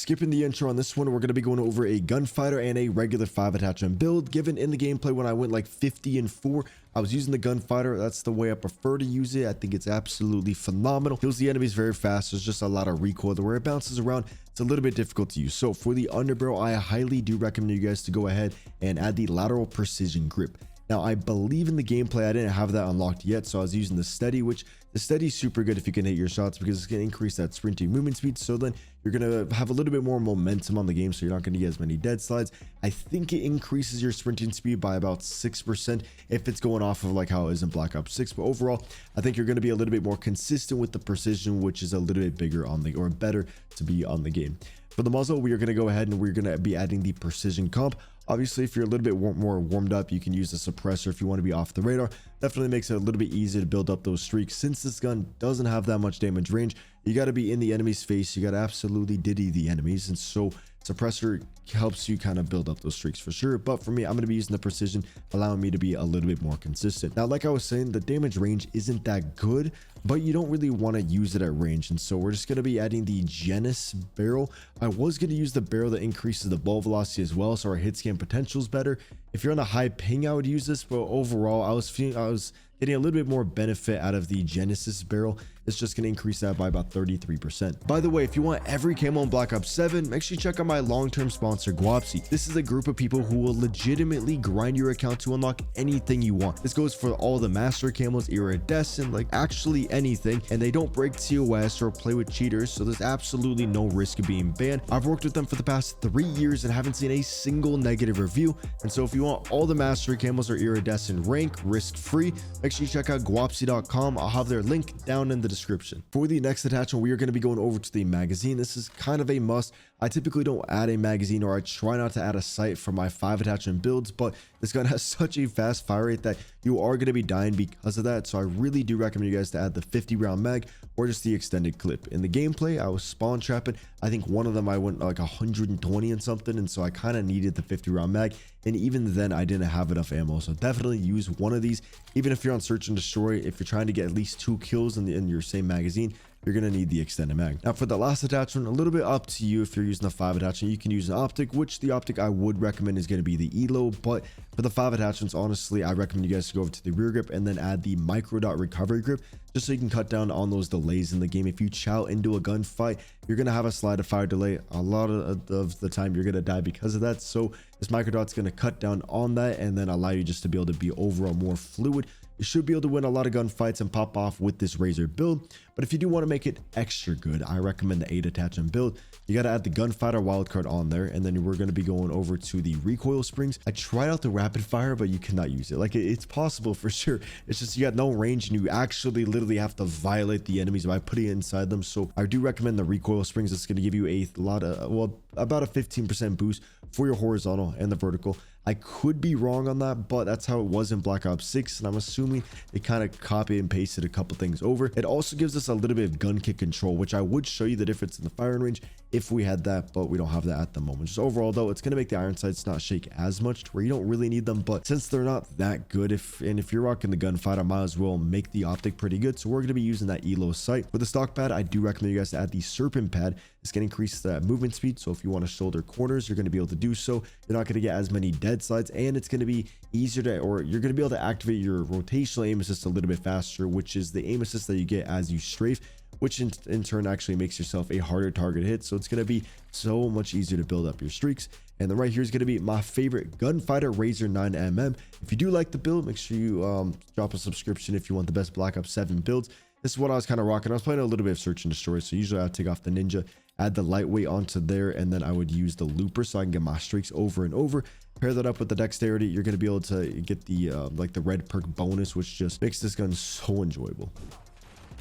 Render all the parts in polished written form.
Skipping the intro on this one, we're going to be going over a gunfighter and a regular 5 attachment build. Given in the gameplay when I went like 50-4, I was using the gunfighter. That's the way I prefer to use it. I think it's absolutely phenomenal. Kills the enemies very fast. There's just a lot of recoil. The way it bounces around, it's a little bit difficult to use. So for the underbarrel, I highly do recommend you guys to go ahead and add the lateral precision grip. Now, I believe in the gameplay, I didn't have that unlocked yet, so I was using the steady, which the steady is super good if you can hit your shots because it's going to increase that sprinting movement speed. So then you're going to have a little bit more momentum on the game, so you're not going to get as many dead slides. I think it increases your sprinting speed by about 6% if it's going off of like how it is in Black Ops 6. But overall, I think you're going to be a little bit more consistent with the precision, which is a little bit bigger on the, or better to be on the game. For the muzzle, we are going to go ahead and we're going to be adding the precision comp. Obviously, if you're a little bit more warmed up, you can use the suppressor if you want to be off the radar. Definitely makes it a little bit easier to build up those streaks. Since this gun doesn't have that much damage range, you got to be in the enemy's face. You got to absolutely diddy the enemies. And so suppressor helps you kind of build up those streaks for sure. But for me, I'm going to be using the precision, allowing me to be a little bit more consistent. Now, like I was saying, the damage range isn't that good, but you don't really want to use it at range. And so we're just going to be adding the Genesis barrel. I was going to use the barrel that increases the bullet velocity as well, so our hit scan potential is better. If you're on a high ping, I would use this, but overall, I was getting a little bit more benefit out of the Genesis barrel. It's just going to increase that by about 33%. By the way, if you want every camo in Black Ops 7, make sure you check out my long-term sponsor, Guapsi. This is a group of people who will legitimately grind your account to unlock anything you want. This goes for all the master camos, iridescent, like actually anything, and they don't break TOS or play with cheaters, so there's absolutely no risk of being banned. I've worked with them for the past 3 years and haven't seen a single negative review. And so if you want all the mastery camos or iridescent rank risk-free, make sure you check out guapsi.com. I'll have their link down in the description. For the next attachment, we are going to be going over to the magazine. This is kind of a must. I typically don't add a magazine, or I try not to add a sight for my 5 attachment builds, but this gun has such a fast fire rate that you are going to be dying because of that. So I really do recommend you guys to add the 50 round mag or just the extended clip. In the gameplay, I was spawn trapping. I think one of them I went like 120 and something, and so I kind of needed the 50 round mag, and even then I didn't have enough ammo. So definitely use one of these. Even if you're on search and destroy, if you're trying to get at least 2 kills in your same magazine, you're going to need the extended mag. Now for the last attachment, a little bit up to you. If you're using the 5 attachment, you can use an optic, which the optic I would recommend is going to be the ELO. But for the 5 attachments, honestly, I recommend you guys to go over to the rear grip and then add the micro dot recovery grip, just so you can cut down on those delays in the game. If you chow into a gunfight, you're going to have a slide of fire delay. A lot of the time you're going to die because of that. So this micro dot's going to cut down on that and then allow you just to be able to be overall more fluid. You should be able to win a lot of gunfights and pop off with this Razor build. But if you do want to make it extra good, I recommend the 8 attachment build. You got to add the Gunfighter wildcard on there, and then we're going to be going over to the recoil springs. I tried out the rapid fire, but you cannot use it. Like, it's possible for sure. It's just you got no range, and you actually literally have to violate the enemies by putting it inside them. So I do recommend the recoil springs. It's going to give you a lot of, well, about a 15% boost for your horizontal and the vertical. I could be wrong on that, but that's how it was in Black Ops 6, and I'm assuming they kind of copied and pasted a couple things over. It also gives us a little bit of gun kick control, which I would show you the difference in the firing range if we had that, but we don't have that at the moment. Just overall though, it's going to make the iron sights not shake as much to where you don't really need them, but since they're not that good, if you're rocking the Gunfighter, might as well make the optic pretty good. So we're going to be using that ELO sight. For the stock pad, I do recommend you guys to add the Serpent pad. It's going to increase the movement speed, so if you want to shoulder corners, you're going to be able to do so. You're not going to get as many dead slides, and it's going to be easier to, or you're going to be able to activate your rotational aim assist a little bit faster, which is the aim assist that you get as you strafe, which in turn actually makes yourself a harder target hit. So it's going to be so much easier to build up your streaks. And then right here is going to be my favorite Gunfighter Razor 9mm. If you do like the build, make sure you drop a subscription if you want the best Black Ops 7 builds. This is what I was kind of rocking. I was playing a little bit of search and destroy, so usually I would take off the ninja, add the lightweight onto there, and then I would use the looper so I can get my streaks over and over. Pair that up with the dexterity, you're going to be able to get the like the red perk bonus, which just makes this gun so enjoyable.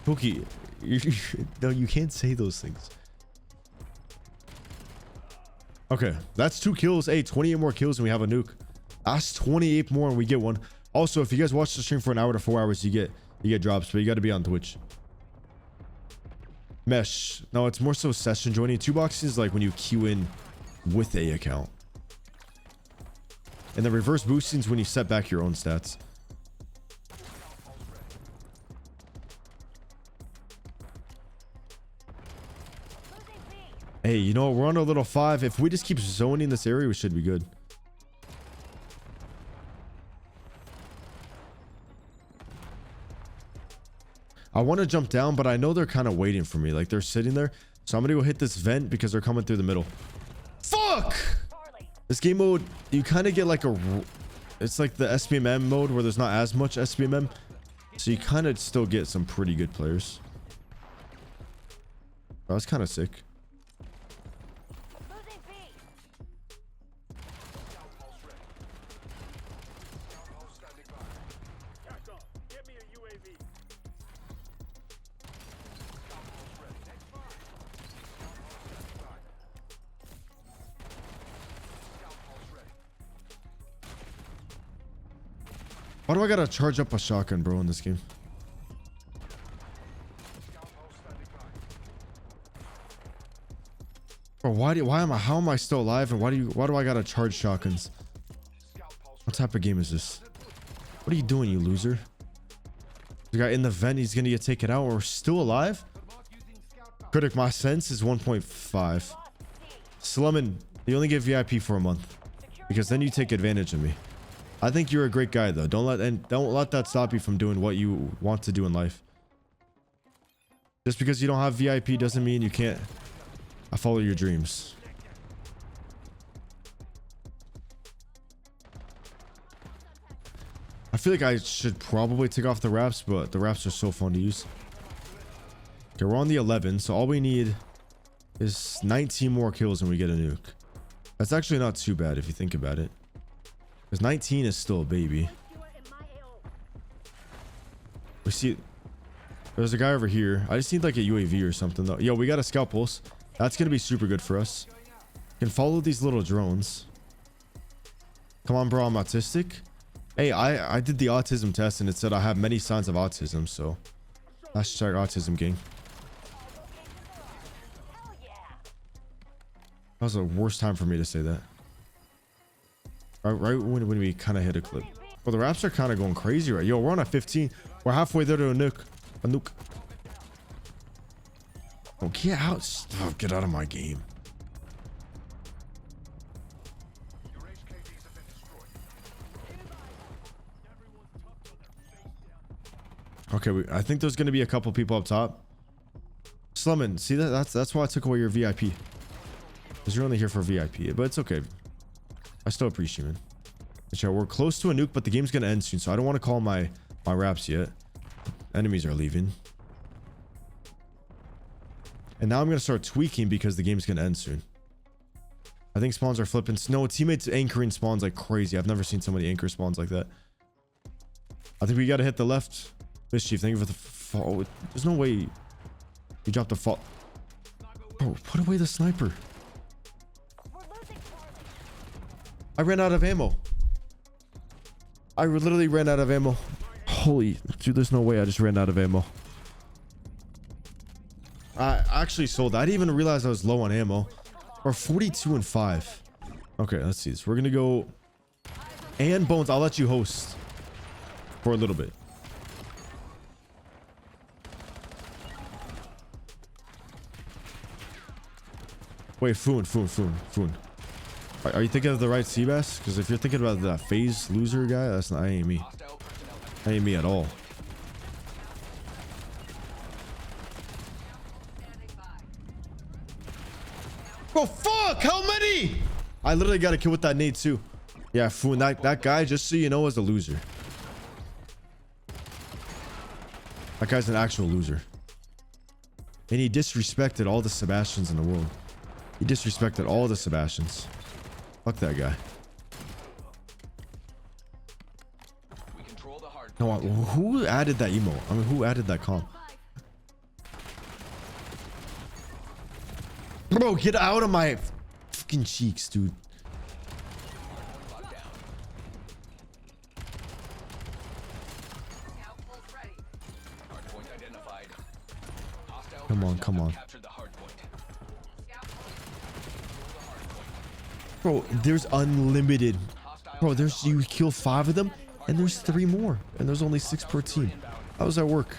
Pokey, no, you can't say those things. Okay, that's 2 kills. Hey, 28 more kills and we have a nuke. That's 28 more and we get one. Also, if you guys watch the stream for an hour to 4 hours, you get drops, but you got to be on Twitch. Mesh. No, it's more so session joining. 2 boxes like when you queue in with a account. And the reverse boosting is when you set back your own stats. Hey, you know what? We're on a little 5. If we just keep zoning this area, we should be good. I want to jump down, but I know they're kind of waiting for me. Like, they're sitting there. So I'm going to go hit this vent because they're coming through the middle. Fuck! This game mode, you kind of get like a... It's like the SPMM mode where there's not as much SPMM. So you kind of still get some pretty good players. That was kind of sick. Why do I gotta charge up a shotgun, bro, in this game? Bro, how am I still alive, and why do I gotta charge shotguns? What type of game is this? What are you doing, you loser? The guy in the vent, he's gonna get taken out. We're still alive? Critic, my sense is 1.5. Slummin, you only get VIP for a month because then you take advantage of me. I think you're a great guy though. Don't let that stop you from doing what you want to do in life. Just because you don't have VIP doesn't mean you can't follow your dreams. I feel like I should probably take off the wraps, but the wraps are so fun to use. Okay, we're on the 11, so all we need is 19 more kills and we get a nuke. That's actually not too bad if you think about it. Because 19 is still a baby. We see... There's a guy over here. I just need like a UAV or something though. Yo, we got a scout pulse. That's going to be super good for us. Can follow these little drones. Come on, bro. I'm autistic. Hey, I did the autism test and it said I have many signs of autism. So, hashtag autism gang. That was the worst time for me to say that. Right when we kind of hit a clip. Well, the wraps are kind of going crazy, right? Yo, we're on a 15. We're halfway there to a nuke. A nuke. Oh, get out. Oh, get out of my game. Okay, I think there's going to be a couple people up top. Slummin, see that? That's why I took away your VIP. Because you're only here for VIP. But it's okay. I still appreciate it. But yeah, we're close to a nuke, but the game's going to end soon. So I don't want to call my wraps yet. Enemies are leaving. And now I'm going to start tweaking because the game's going to end soon. I think spawns are flipping. No, teammates anchoring spawns like crazy. I've never seen somebody anchor spawns like that. I think we got to hit the left. Mischief, thank you for the fall. There's no way you dropped the fall. Bro, put away the sniper. I ran out of ammo. I literally ran out of ammo. Holy, dude, there's no way I just ran out of ammo. I actually sold. I didn't even realize I was low on ammo. Or 42 and 5. Okay, let's see this. We're gonna go. And Bones, I'll let you host for a little bit. Wait, Foon. Are you thinking of the right Seabass? Because if you're thinking about that phase loser guy, that's not. I ain't me. That ain't me at all. Bro, fuck! How many? I literally got a kill with that nade too. Yeah, Foon, that guy, just so you know, is a loser. That guy's an actual loser. And he disrespected all the Sebastians in the world. He disrespected all the Sebastians. Fuck that guy. No, who added that emo? I mean, who added that comp? Bro, get out of my fucking cheeks, dude. Come on. Bro, there's unlimited. Bro, you kill 5 of them and there's 3 more. And there's only 6 per team. How does that work?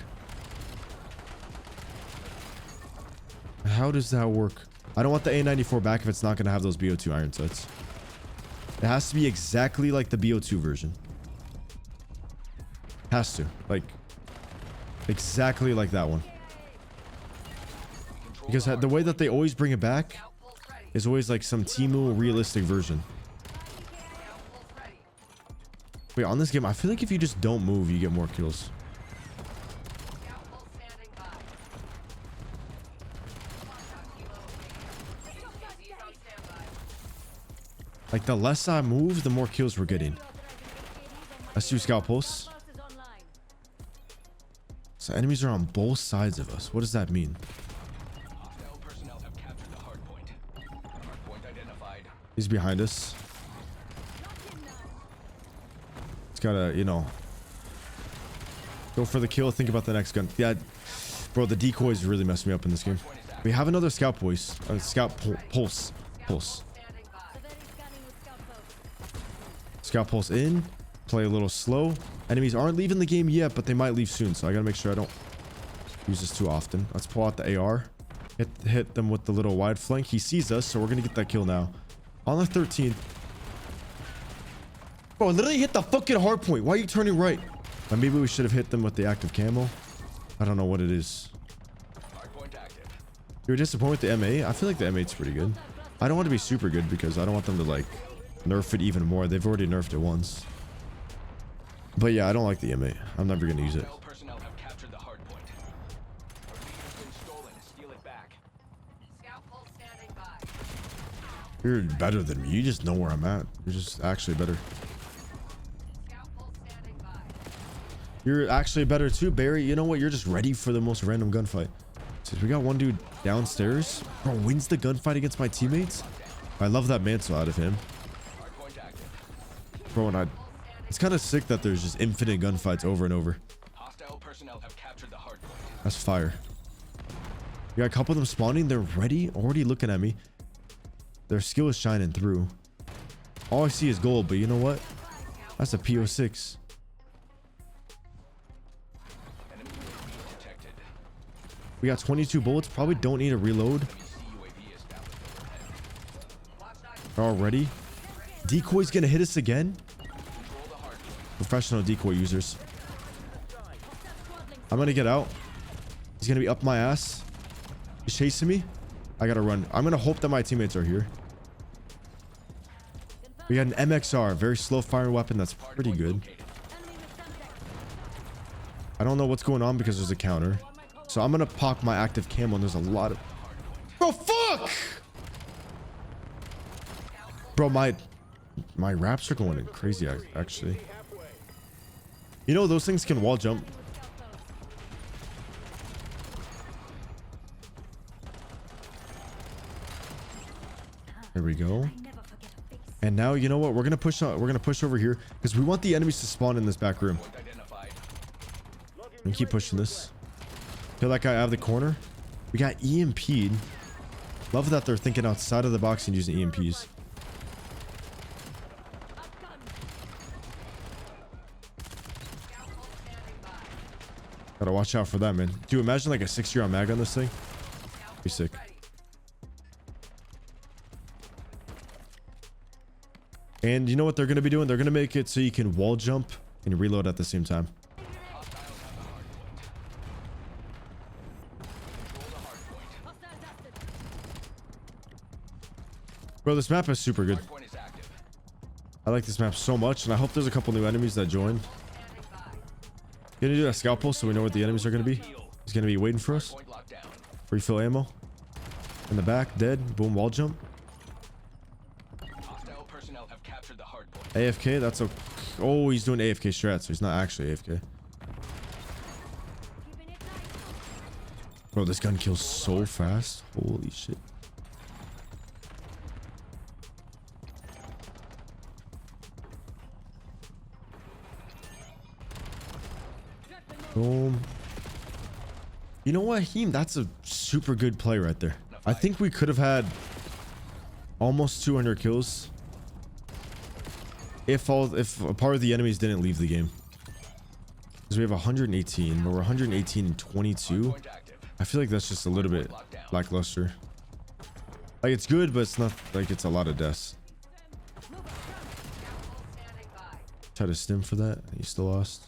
How does that work? I don't want the A94 back if it's not going to have those BO2 iron sights. It has to be exactly like the BO2 version. Has to. Like, exactly like that one. Because the way that they always bring it back is always like some Temu realistic version. Wait, on this game, I feel like if you just don't move, you get more kills. Like, the less I move, the more kills we're getting. Let's do scout pulse. So enemies are on both sides of us. What does that mean? He's behind us. It's gotta, you know, go for the kill. Think about the next gun. Yeah, bro, the decoys really messed me up in this game. We have another scout voice. Pulse. Scout pulse in. Play a little slow. Enemies aren't leaving the game yet, but they might leave soon. So I gotta make sure I don't use this too often. Let's pull out the AR. Hit them with the little wide flank. He sees us, so we're gonna get that kill now. On the 13th. Bro, I literally hit the fucking hard point. Why are you turning right? Maybe we should have hit them with the active camo. I don't know what it is. You were disappointed with the MA? I feel like the M8's pretty good. I don't want to be super good because I don't want them to like nerf it even more. They've already nerfed it once. But yeah, I don't like the M8. I'm never going to use it. You're better than me. You just know where I'm at. You're just actually better. You're actually better too, Barry. You know what? You're just ready for the most random gunfight. So we got one dude downstairs. Bro, wins the gunfight against my teammates. I love that mantle out of him. Bro, and it's kind of sick that there's just infinite gunfights over and over. That's fire. We got a couple of them spawning. They're ready, already looking at me. Their skill is shining through. All I see is gold, but you know what? That's a PO6. We got 22 bullets. Probably don't need a reload. Already. Decoy's gonna hit us again. Professional decoy users. I'm gonna get out. He's gonna be up my ass. He's chasing me. I gotta run. I'm gonna hope that my teammates are here. We got an MXR, very slow firing weapon. That's pretty good. I don't know what's going on because there's a counter. So I'm gonna pop my active camo and there's a lot of... Bro, fuck! Bro, my wraps are going crazy, actually. You know, those things can wall jump. There we go. And now, you know what? We're gonna push on. We're gonna push over here because we want the enemies to spawn in this back room. And keep pushing this. Feel that guy out of the corner. We got EMP'd. Love that they're thinking outside of the box and using EMPs. Gotta watch out for that, man. Dude, imagine like a 6-round mag on this thing. Be sick. And you know what they're going to be doing? They're going to make it so you can wall jump and reload at the same time. Bro, this map is super good. I like this map so much, and I hope there's a couple new enemies that join. Gonna do that scout pulse so we know what the enemies are gonna be. He's gonna be waiting for us. Refill ammo. In the back, dead. Boom, wall jump. AFK, that's a... Oh, he's doing AFK strat, so he's not actually AFK. Bro, this gun kills so fast. Holy shit. Boom. You know what, Heem? That's a super good play right there. I think we could have had almost 200 kills if a part of the enemies didn't leave the game. Because we have 118, but we're 118 and 22. I feel like that's just a little bit lackluster. Like, it's good, but it's not like it's a lot of deaths. Try to stim for that. You still lost.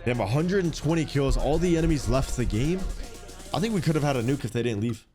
They have 120 kills. All the enemies left the game. I think we could have had a nuke if they didn't leave.